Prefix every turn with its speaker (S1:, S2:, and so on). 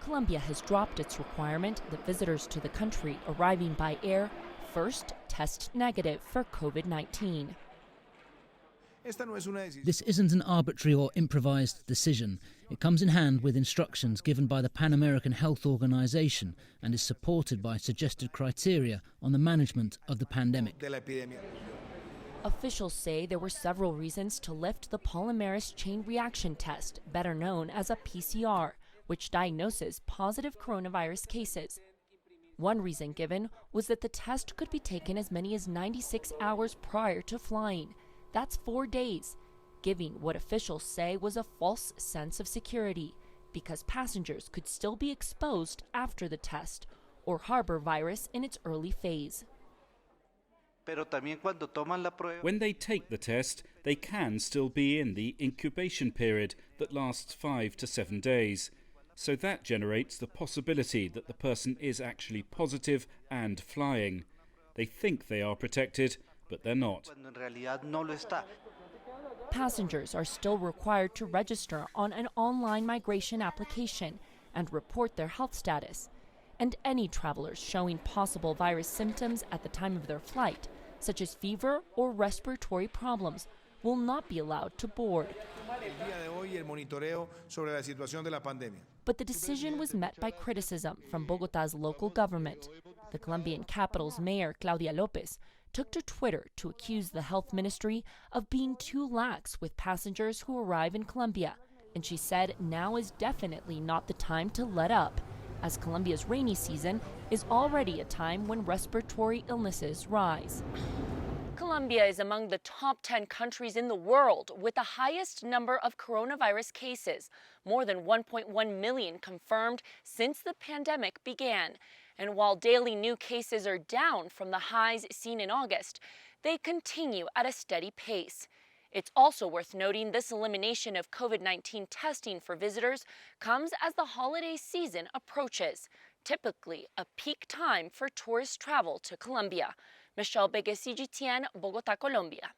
S1: Colombia has dropped its requirement that visitors to the country arriving by air first test negative for COVID-19.
S2: This isn't an arbitrary or improvised decision. It comes in hand with instructions given by the Pan American Health Organization and is supported by suggested criteria on the management of the pandemic.
S1: Officials say there were several reasons to lift the polymerase chain reaction test, better known as a PCR, which diagnoses positive coronavirus cases. One reason given was that the test could be taken as many as 96 hours prior to flying. That's 4 days, giving what officials say was a false sense of security, because passengers could still be exposed after the test or harbor virus in its early phase.
S3: When they take the test, they can still be in the incubation period that lasts 5 to 7 days. So that generates the possibility that the person is actually positive and flying. They think they are protected, but they're not.
S1: Passengers are still required to register on an online migration application and report their health status. And any travelers showing possible virus symptoms at the time of their flight, such as fever or respiratory problems, will not be allowed to board. But the decision was met by criticism from Bogotá's local government. The Colombian capital's mayor, Claudia López, took to Twitter to accuse the health ministry of being too lax with passengers who arrive in Colombia. And she said now is definitely not the time to let up, as Colombia's rainy season is already a time when respiratory illnesses rise. Colombia is among the top 10 countries in the world with the highest number of coronavirus cases, more than 1.1 million confirmed since the pandemic began. And while daily new cases are down from the highs seen in August, they continue at a steady pace. It's also worth noting this elimination of COVID-19 testing for visitors comes as the holiday season approaches, typically a peak time for tourist travel to Colombia. Michelle Begue, CGTN, Bogotá, Colombia.